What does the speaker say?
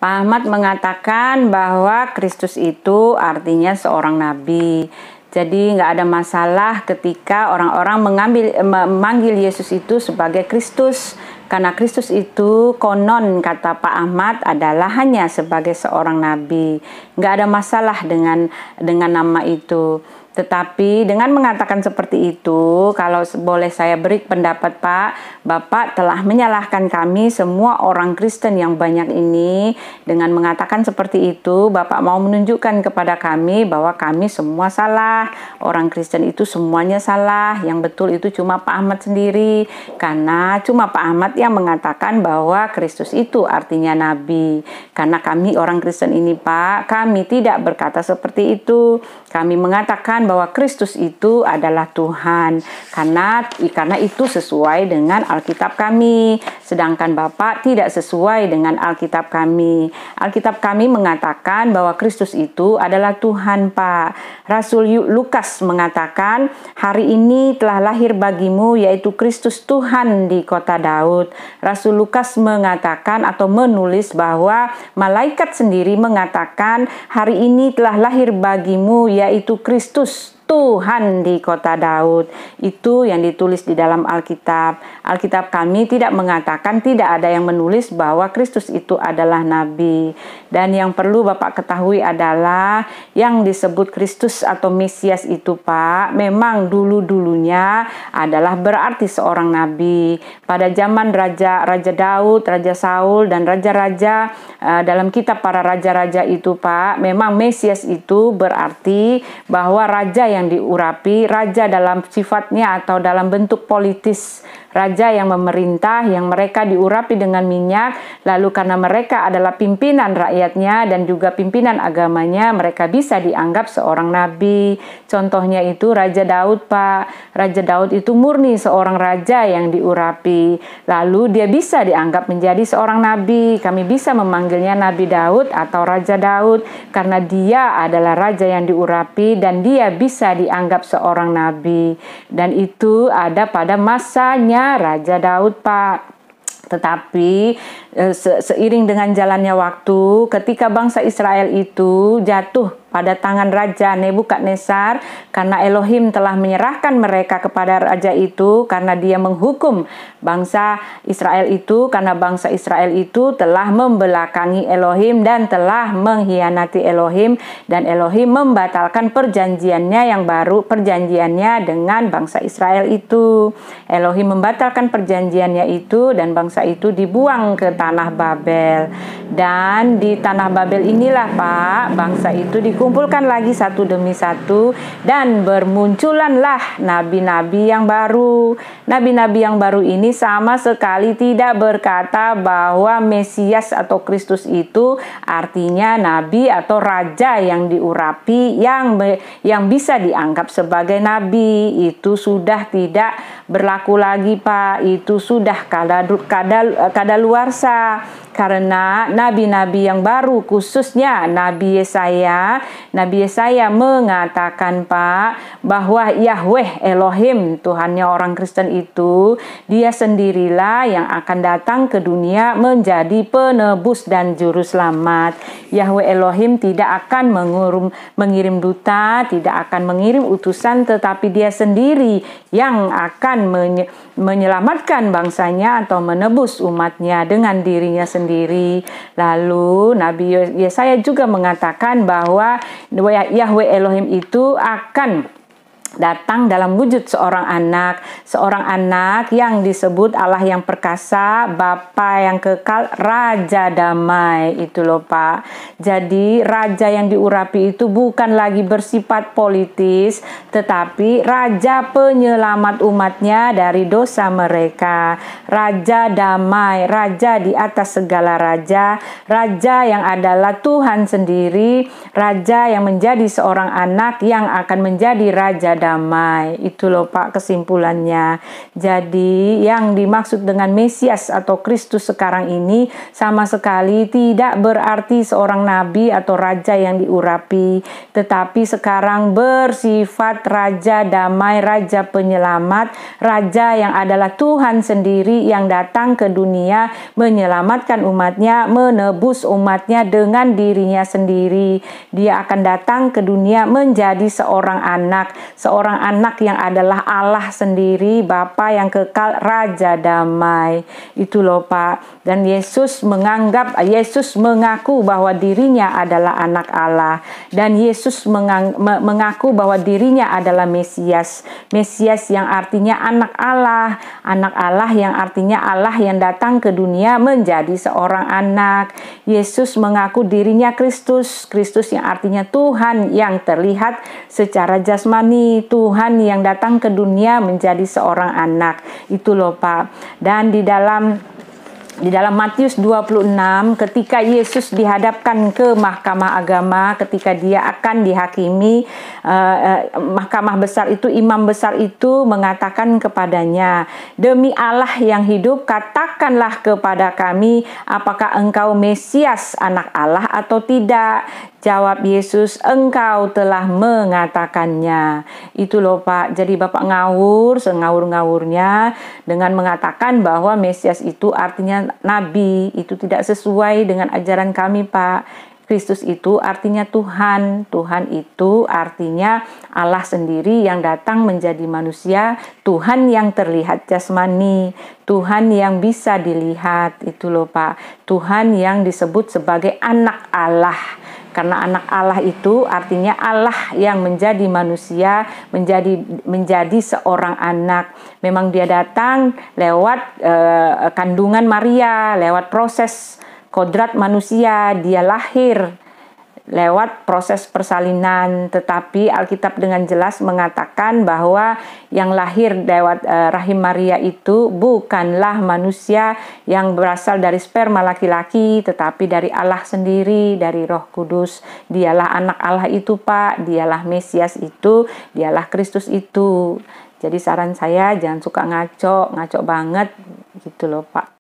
Pak Ahmad mengatakan bahwa Kristus itu artinya seorang nabi. Jadi nggak ada masalah ketika orang-orang memanggil Yesus itu sebagai Kristus. Karena Kristus itu konon kata Pak Ahmad adalah hanya sebagai seorang nabi. Nggak ada masalah dengan nama itu. Tetapi dengan mengatakan seperti itu, kalau boleh saya beri pendapat Pak, Bapak telah menyalahkan kami semua orang Kristen yang banyak ini. Dengan mengatakan seperti itu, Bapak mau menunjukkan kepada kami bahwa kami semua salah. Orang Kristen itu semuanya salah, yang betul itu cuma Pak Ahmad sendiri. Karena cuma Pak Ahmad yang mengatakan bahwa Kristus itu artinya nabi. Karena kami orang Kristen ini Pak, kami tidak berkata seperti itu. Kami mengatakan bahwa Kristus itu adalah Tuhan karena itu sesuai dengan Alkitab kami, sedangkan Bapak tidak sesuai dengan Alkitab kami. Alkitab kami mengatakan bahwa Kristus itu adalah Tuhan Pak. Rasul Lukas mengatakan, hari ini telah lahir bagimu yaitu Kristus Tuhan di kota Daud. Rasul Lukas mengatakan atau menulis bahwa malaikat sendiri mengatakan, hari ini telah lahir bagimu yaitu Kristus Tuhan di kota Daud. Itu yang ditulis di dalam Alkitab. Alkitab kami tidak mengatakan, tidak ada yang menulis bahwa Kristus itu adalah nabi. Dan yang perlu Bapak ketahui adalah yang disebut Kristus atau Mesias itu Pak, memang dulu-dulunya adalah berarti seorang nabi. Pada zaman Raja Daud, Raja Saul dan raja-raja dalam kitab para raja-raja itu Pak, memang Mesias itu berarti bahwa raja yang diurapi, raja dalam sifatnya atau dalam bentuk politis, raja yang memerintah, yang mereka diurapi dengan minyak, lalu karena mereka adalah pimpinan rakyatnya dan juga pimpinan agamanya, mereka bisa dianggap seorang nabi. Contohnya itu Raja Daud Pak. Raja Daud itu murni seorang raja yang diurapi, lalu dia bisa dianggap menjadi seorang nabi. Kami bisa memanggilnya Nabi Daud atau Raja Daud karena dia adalah raja yang diurapi dan dia bisa dianggap seorang nabi. Dan itu ada pada masanya Raja Daud Pak. Tetapi seiring dengan jalannya waktu, ketika bangsa Israel itu jatuh pada tangan Raja Nebukadnezar, karena Elohim telah menyerahkan mereka kepada raja itu, karena dia menghukum bangsa Israel itu, karena bangsa Israel itu telah membelakangi Elohim dan telah mengkhianati Elohim, dan Elohim membatalkan perjanjiannya yang baru, perjanjiannya dengan bangsa Israel itu. Elohim membatalkan perjanjiannya itu dan bangsa itu dibuang ke tanah Babel. Dan di tanah Babel inilah Pak, bangsa itu dikumpulkan lagi satu demi satu dan bermunculanlah nabi-nabi yang baru. Nabi-nabi yang baru ini sama sekali tidak berkata bahwa Mesias atau Kristus itu artinya nabi atau raja yang diurapi yang bisa dianggap sebagai nabi. Itu sudah tidak berlaku lagi Pak. Itu sudah kadaluarsa. Karena nabi-nabi yang baru, khususnya Nabi Yesaya mengatakan Pak, bahwa Yahweh Elohim, Tuhannya orang Kristen itu, dia sendirilah yang akan datang ke dunia menjadi penebus dan juru selamat. Yahweh Elohim tidak akan mengirim duta, tidak akan mengirim utusan, tetapi dia sendiri yang akan menyelamatkan bangsanya atau menebus umatnya dengan dirinya sendiri. Lalu Nabi Yesaya juga mengatakan bahwa Yahweh Elohim itu akan datang dalam wujud seorang anak yang disebut Allah yang perkasa, Bapa yang kekal, Raja damai. Itu loh Pak. Jadi raja yang diurapi itu bukan lagi bersifat politis, tetapi raja penyelamat umatnya dari dosa mereka. Raja damai, raja di atas segala raja, raja yang adalah Tuhan sendiri, raja yang menjadi seorang anak yang akan menjadi raja damai. Itu loh Pak kesimpulannya. Jadi yang dimaksud dengan Mesias atau Kristus sekarang ini sama sekali tidak berarti seorang nabi atau raja yang diurapi, tetapi sekarang bersifat raja damai, raja penyelamat, raja yang adalah Tuhan sendiri yang datang ke dunia menyelamatkan umatnya, menebus umatnya dengan dirinya sendiri. Dia akan datang ke dunia menjadi seorang anak yang adalah Allah sendiri, Bapa yang kekal, Raja damai. Itu loh Pak. Dan Yesus mengaku bahwa dirinya adalah anak Allah, dan Yesus mengaku bahwa dirinya adalah Mesias yang artinya anak Allah yang artinya Allah yang datang ke dunia menjadi seorang anak. Yesus mengaku dirinya Kristus yang artinya Tuhan yang terlihat secara jasmani, Tuhan yang datang ke dunia menjadi seorang anak. Itu loh Pak. Dan di dalam Matius 26, ketika Yesus dihadapkan ke mahkamah agama, ketika dia akan dihakimi, mahkamah besar itu, imam besar itu mengatakan kepadanya, "Demi Allah yang hidup, katakanlah kepada kami, apakah engkau Mesias, anak Allah atau tidak?" Jawab Yesus, "Engkau telah mengatakannya." Itu loh Pak. Jadi Bapak sengawur-ngawurnya dengan mengatakan bahwa Mesias itu artinya nabi. Itu tidak sesuai dengan ajaran kami Pak. Kristus itu artinya Tuhan. Tuhan itu artinya Allah sendiri yang datang menjadi manusia. Tuhan yang terlihat jasmani. Tuhan yang bisa dilihat. Itu loh Pak. Tuhan yang disebut sebagai anak Allah. Karena anak Allah itu artinya Allah yang menjadi manusia, menjadi seorang anak. Memang dia datang lewat kandungan Maria, lewat proses kodrat manusia, dia lahir lewat proses persalinan, tetapi Alkitab dengan jelas mengatakan bahwa yang lahir lewat rahim Maria itu bukanlah manusia yang berasal dari sperma laki-laki, tetapi dari Allah sendiri, dari Roh Kudus. Dialah anak Allah itu Pak, dialah Mesias itu, dialah Kristus itu. Jadi saran saya jangan suka ngaco banget gitu loh Pak.